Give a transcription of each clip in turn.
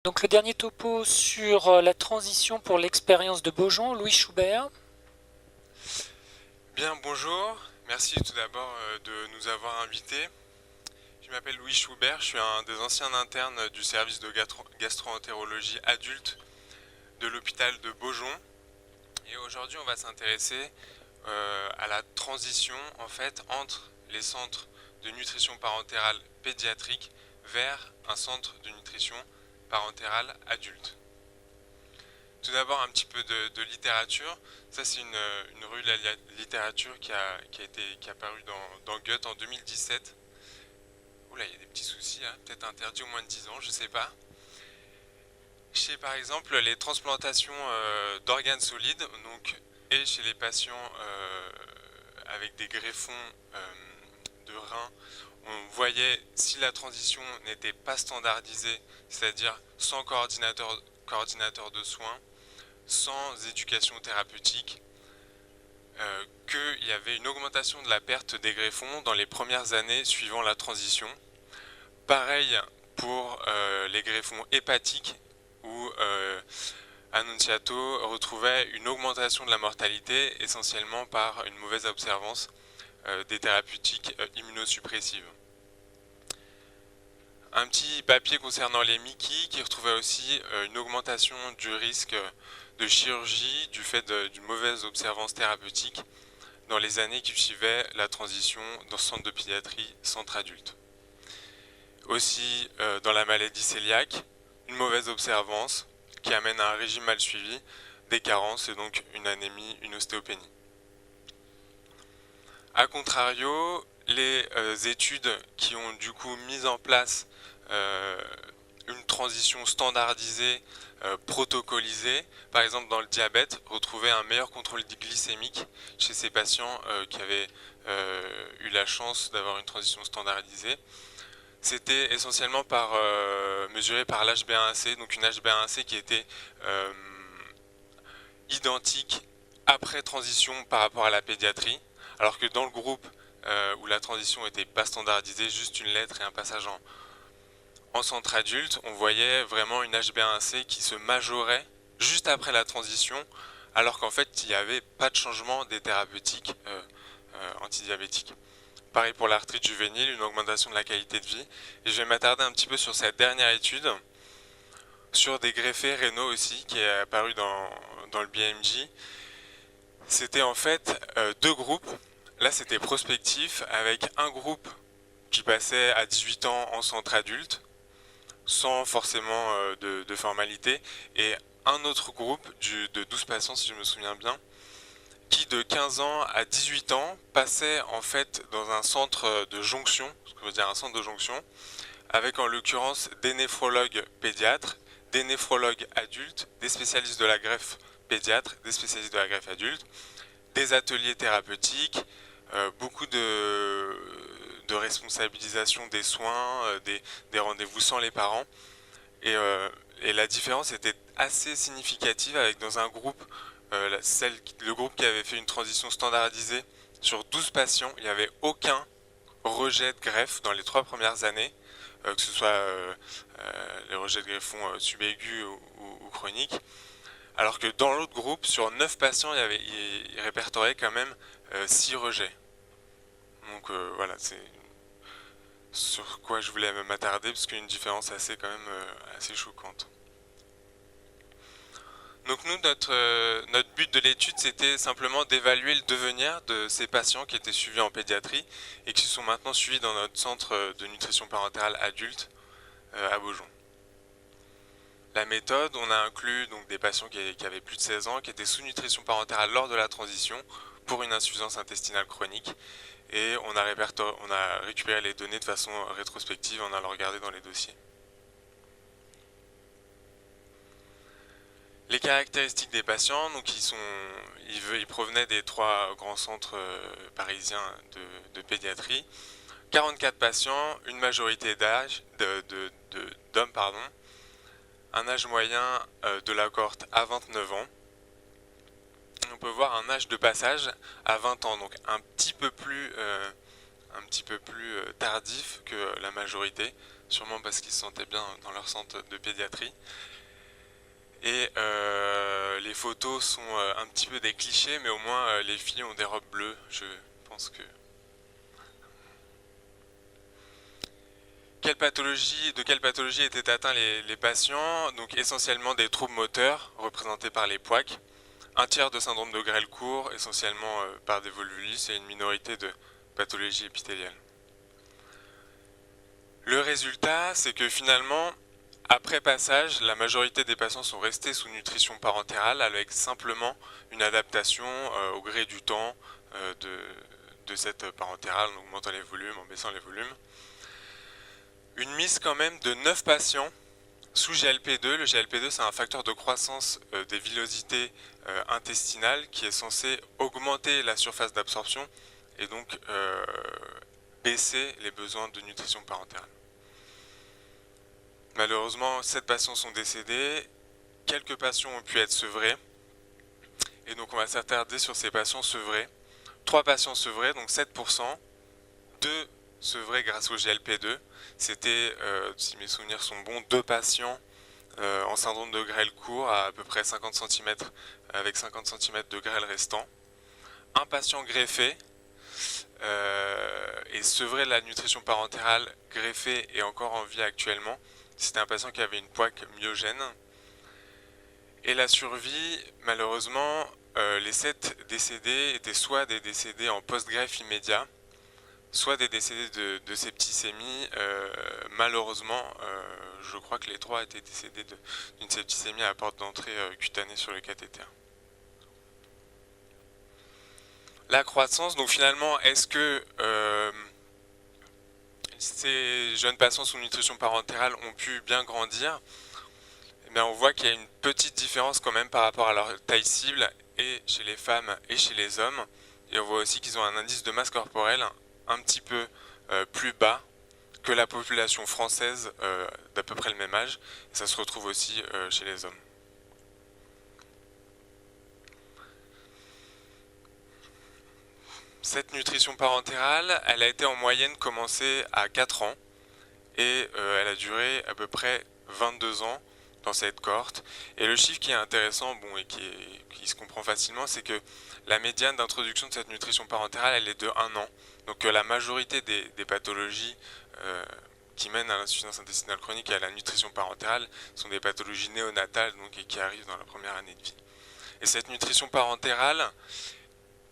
Donc le dernier topo sur la transition pour l'expérience de Beaujon, Louis Schubert. Bien, bonjour. Merci tout d'abord de nous avoir invités. Je m'appelle Louis Schubert, je suis un des anciens internes du service de gastro-entérologie adulte de l'hôpital de Beaujon. Et aujourd'hui, on va s'intéresser à la transition en fait entre les centres de nutrition parentérale pédiatrique vers un centre de nutrition parentérale adulte. Tout d'abord, un petit peu de littérature. Ça, c'est une revue de la littérature qui a paru dans Goethe en 2017. Oula, il y a des petits soucis, hein. Peut-être interdit au moins de 10 ans, je sais pas. Chez, par exemple, les transplantations d'organes solides, donc, et chez les patients avec des greffons de reins, on voyait si la transition n'était pas standardisée, c'est-à-dire sans coordinateur de soins, sans éducation thérapeutique, qu'il y avait une augmentation de la perte des greffons dans les premières années suivant la transition. Pareil pour les greffons hépatiques où Annunziato retrouvait une augmentation de la mortalité essentiellement par une mauvaise observance des thérapeutiques immunosuppressives. Un petit papier concernant les Mickey qui retrouvait aussi une augmentation du risque de chirurgie du fait d'une mauvaise observance thérapeutique dans les années qui suivaient la transition dans ce centre de pédiatrie centre adulte. Aussi dans la maladie cœliaque, une mauvaise observance qui amène à un régime mal suivi, des carences et donc une anémie, une ostéopénie. A contrario, les études qui ont du coup mis en place une transition standardisée, protocolisée, par exemple dans le diabète, retrouvaient un meilleur contrôle glycémique chez ces patients qui avaient eu la chance d'avoir une transition standardisée. C'était essentiellement mesuré par l'HbA1c, donc une HbA1c qui était identique après transition par rapport à la pédiatrie, alors que dans le groupe où la transition n'était pas standardisée, juste une lettre et un passage en centre adulte, on voyait vraiment une HbA1c qui se majorait juste après la transition, alors qu'en fait il n'y avait pas de changement des thérapeutiques antidiabétiques. Pareil pour l'arthrite juvénile, une augmentation de la qualité de vie. Et je vais m'attarder un petit peu sur cette dernière étude, sur des greffés rénaux aussi, qui est apparu dans le BMJ. C'était en fait deux groupes. Là, c'était prospectif, avec un groupe qui passait à 18 ans en centre adulte, sans forcément de formalité, et un autre groupe de 12 patients, si je me souviens bien, qui de 15 ans à 18 ans passait en fait dans un centre de jonction, ce que veut dire un centre de jonction, avec en l'occurrence des néphrologues pédiatres, des néphrologues adultes, des spécialistes de la greffe pédiatre, des spécialistes de la greffe adulte, des ateliers thérapeutiques, beaucoup de responsabilisation des soins, des rendez-vous sans les parents. Et la différence était assez significative avec dans un groupe, le groupe qui avait fait une transition standardisée sur 12 patients, il n'y avait aucun rejet de greffe dans les 3 premières années, que ce soit les rejets de greffons subaigus ou chroniques. Alors que dans l'autre groupe, sur 9 patients, il répertoriait quand même 6 rejets. Donc voilà, c'est sur quoi je voulais m'attarder, parce qu'il y a une différence quand même assez choquante. Donc nous, notre but de l'étude, c'était simplement d'évaluer le devenir de ces patients qui étaient suivis en pédiatrie et qui sont maintenant suivis dans notre centre de nutrition parentale adulte à Beaujon. La méthode, on a inclus donc des patients qui avaient plus de 16 ans, qui étaient sous nutrition parentale lors de la transition pour une insuffisance intestinale chronique, et on a récupéré les données de façon rétrospective en allant regarder dans les dossiers. Les caractéristiques des patients, donc ils provenaient des 3 grands centres parisiens de pédiatrie. 44 patients, une majorité d'hommes, un âge moyen de la cohorte à 29 ans. On peut voir un âge de passage à 20 ans, donc un petit peu plus un petit peu plus tardif que la majorité, sûrement parce qu'ils se sentaient bien dans leur centre de pédiatrie. Et les photos sont un petit peu des clichés, mais au moins les filles ont des robes bleues. Je pense que... De quelle pathologie étaient atteints les patients? Donc essentiellement des troubles moteurs, représentés par les POAC, un tiers de syndrome de Grelle-Court, essentiellement par des volvulis, et une minorité de pathologies épithéliales. Le résultat, c'est que finalement, après passage, la majorité des patients sont restés sous nutrition parentérale avec simplement une adaptation au gré du temps de cette parentérale, en augmentant les volumes, en baissant les volumes. Une mise quand même de 9 patients sous GLP-2. Le GLP-2, c'est un facteur de croissance des villosités intestinales qui est censé augmenter la surface d'absorption et donc baisser les besoins de nutrition parentérale. Malheureusement, 7 patients sont décédés, quelques patients ont pu être sevrés, et donc on va s'attarder sur ces patients sevrés. 3 patients sevrés, donc 7%, 2 sevrés grâce au GLP-2, c'était, si mes souvenirs sont bons, 2 patients en syndrome de Grelle-Court à peu près 50 cm, avec 50 cm de grêle restant. Un patient greffé, et sevré de la nutrition parentérale, greffé et encore en vie actuellement. C'était un patient qui avait une POAC myogène. Et la survie, malheureusement, les 7 décédés étaient soit des décédés en post-greffe immédiat, soit des décédés de septicémie. Malheureusement, je crois que les 3 étaient décédés d'une septicémie à la porte d'entrée cutanée sur le cathéter. La croissance, donc finalement, est-ce que ces jeunes patients sous nutrition parentérale ont pu bien grandir? Eh bien, on voit qu'il y a une petite différence quand même par rapport à leur taille cible, et chez les femmes et chez les hommes. Et on voit aussi qu'ils ont un indice de masse corporelle un petit peu plus bas que la population française d'à peu près le même âge. Et ça se retrouve aussi chez les hommes. Cette nutrition parentérale, elle a été en moyenne commencée à 4 ans et elle a duré à peu près 22 ans dans cette cohorte. Et le chiffre qui est intéressant, bon, et qui se comprend facilement, c'est que la médiane d'introduction de cette nutrition parentérale, elle est de 1 an. Donc la majorité des pathologies qui mènent à l'insuffisance intestinale chronique et à la nutrition parentérale sont des pathologies néonatales, donc, et qui arrivent dans la première année de vie. Et cette nutrition parentérale,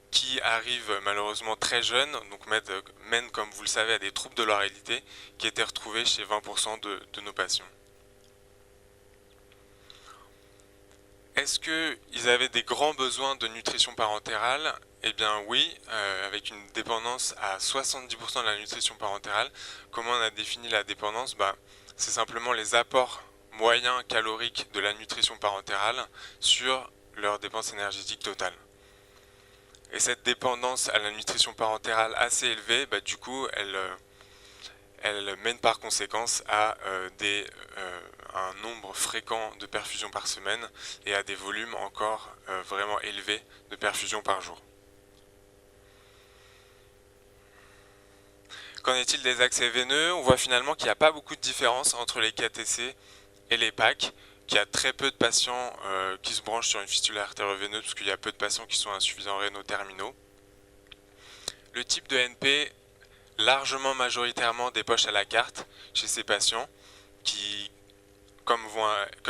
qui arrive malheureusement très jeune, donc mène, comme vous le savez, à des troubles de l'oralité qui étaient retrouvés chez 20% de nos patients. Est-ce qu'ils avaient des grands besoins de nutrition parentérale? Eh bien oui, avec une dépendance à 70% de la nutrition parentérale. Comment on a défini la dépendance? C'est simplement les apports moyens caloriques de la nutrition parentérale sur leur dépense énergétique totale. Et cette dépendance à la nutrition parentérale assez élevée, du coup, elle mène par conséquence à un nombre fréquent de perfusions par semaine et à des volumes encore vraiment élevés de perfusions par jour. Qu'en est-il des accès veineux? On voit finalement qu'il n'y a pas beaucoup de différence entre les KTC et les PAC, qu'il y a très peu de patients qui se branchent sur une fistule artério-veineuse parce qu'il y a peu de patients qui sont insuffisants rénaux terminaux. Le type de NP, largement majoritairement des poches à la carte chez ces patients qui, comme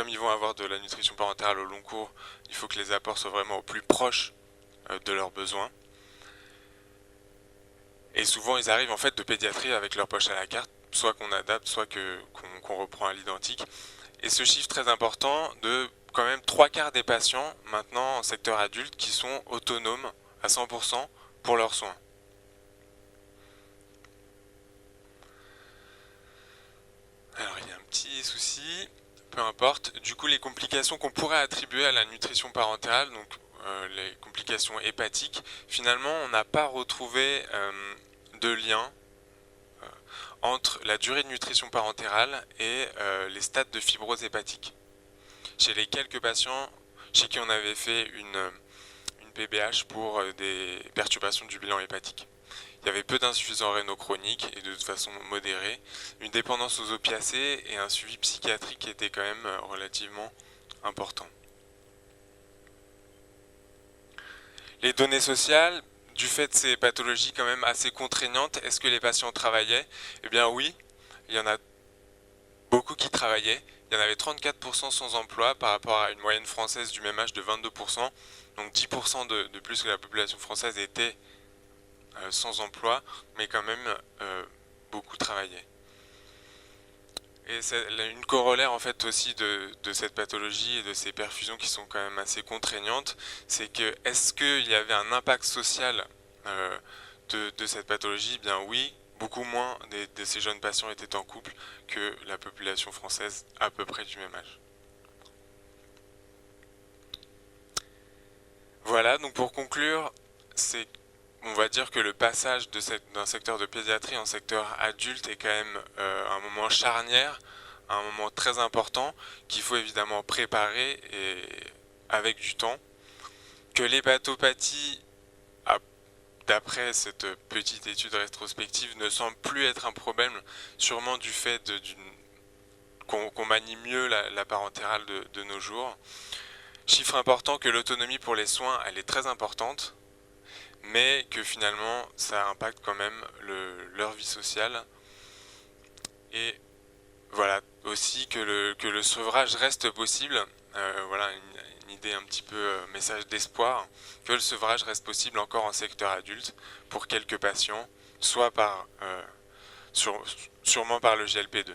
ils vont avoir de la nutrition parentérale au long cours, il faut que les apports soient vraiment au plus proche de leurs besoins. Et souvent ils arrivent en fait de pédiatrie avec leur poche à la carte, soit qu'on adapte, soit qu'on reprend à l'identique. Et ce chiffre très important de quand même 3/4 des patients maintenant en secteur adulte qui sont autonomes à 100% pour leurs soins. Alors il y a un petit souci, peu importe. Du coup les complications qu'on pourrait attribuer à la nutrition parentérale, donc les complications hépatiques, finalement on n'a pas retrouvé de lien entre la durée de nutrition parentérale et les stades de fibrose hépatique. Chez les quelques patients chez qui on avait fait une PBH pour des perturbations du bilan hépatique. Il y avait peu d'insuffisance rénaux chroniques et de toute façon modérée, une dépendance aux opiacés et un suivi psychiatrique qui était quand même relativement important. Les données sociales, du fait de ces pathologies quand même assez contraignantes, est-ce que les patients travaillaient? Eh bien oui, il y en a beaucoup qui travaillaient. Il y en avait 34% sans emploi par rapport à une moyenne française du même âge de 22%. Donc 10% de plus que la population française était sans emploi, mais quand même beaucoup travaillaient. Et c'est une corollaire en fait aussi de cette pathologie et de ces perfusions qui sont quand même assez contraignantes, c'est que est-ce qu'il y avait un impact social de cette pathologie? Eh bien oui, beaucoup moins de ces jeunes patients étaient en couple que la population française à peu près du même âge. Voilà, donc pour conclure, on va dire que le passage d'un secteur de pédiatrie en secteur adulte est quand même un moment charnière, un moment très important qu'il faut évidemment préparer et avec du temps. Que l'hépatopathie, d'après cette petite étude rétrospective, ne semble plus être un problème, sûrement du fait qu'on manie mieux la parentérale de nos jours. Chiffre important que l'autonomie pour les soins, elle est très importante, mais que finalement ça impacte quand même leur vie sociale. Et voilà, aussi que le sevrage reste possible. Voilà une idée un petit peu message d'espoir, que le sevrage reste possible encore en secteur adulte pour quelques patients, soit sûrement par le GLP2.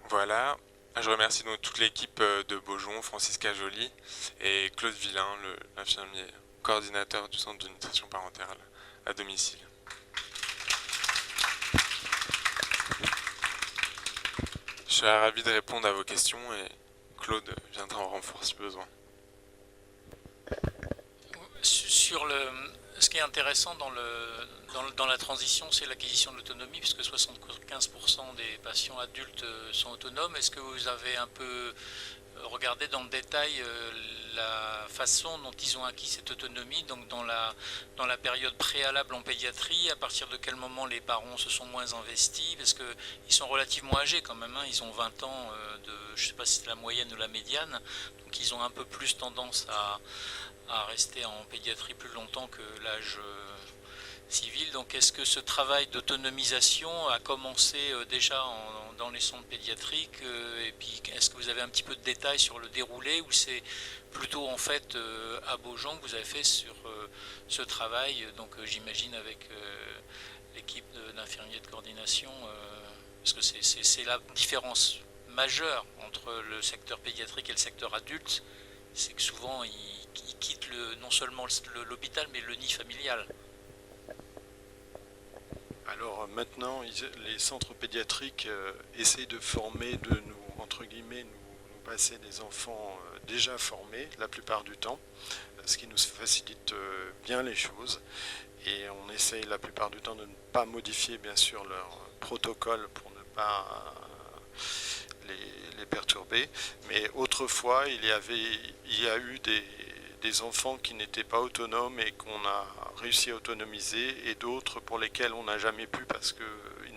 Voilà. Je remercie donc toute l'équipe de Beaujon, Francis Cajoli et Claude Villain, l'infirmier coordinateur du centre de nutrition parentale à domicile. Je serais ravi de répondre à vos questions et Claude viendra en renfort si besoin. Ce qui est intéressant dans la transition, c'est l'acquisition de l'autonomie, puisque 75% des patients adultes sont autonomes. Est-ce que vous avez un peu regardé dans le détail la façon dont ils ont acquis cette autonomie, donc dans la période préalable en pédiatrie, à partir de quel moment les parents se sont moins investis, parce qu'ils sont relativement âgés quand même, hein, ils ont 20 ans, je ne sais pas si c'est la moyenne ou la médiane, donc ils ont un peu plus tendance à rester en pédiatrie plus longtemps que l'âge civil. Donc est-ce que ce travail d'autonomisation a commencé déjà dans les centres pédiatriques, et puis est-ce que vous avez un petit peu de détails sur le déroulé, ou c'est plutôt en fait à Beaujon que vous avez fait sur ce travail, donc j'imagine avec l'équipe d'infirmiers de coordination, parce que c'est la différence majeure entre le secteur pédiatrique et le secteur adulte, c'est que souvent ils quittent non seulement l'hôpital mais le nid familial. Alors maintenant, les centres pédiatriques essaient de former, de nous, entre guillemets, nous passer des enfants déjà formés la plupart du temps, ce qui nous facilite bien les choses. Et on essaye la plupart du temps de ne pas modifier bien sûr leur protocole pour ne pas les perturber. Mais autrefois, il y a eu des enfants qui n'étaient pas autonomes et qu'on a réussi à autonomiser, et d'autres pour lesquels on n'a jamais pu parce qu'ils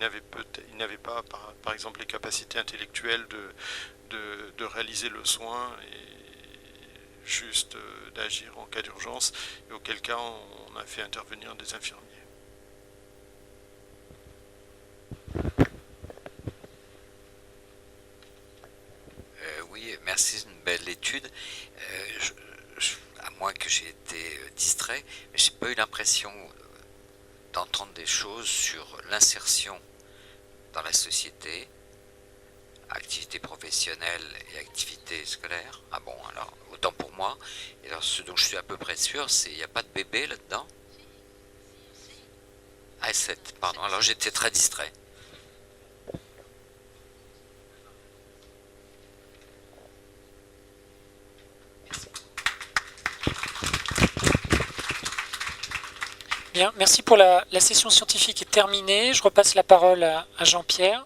n'avaient pas, par exemple, les capacités intellectuelles de réaliser le soin et juste d'agir en cas d'urgence, et auquel cas on a fait intervenir des infirmiers. Oui, merci, c'est une belle étude. À moins que j'ai été distrait, mais j'ai pas eu l'impression d'entendre des choses sur l'insertion dans la société, activité professionnelle et activité scolaire. Ah bon, alors autant pour moi. Et alors ce dont je suis à peu près sûr, c'est qu'il n'y a pas de bébé là-dedans. Ah, 7, pardon, alors j'étais très distrait. Bien, merci pour la session scientifique est terminée. Je repasse la parole à Jean-Pierre.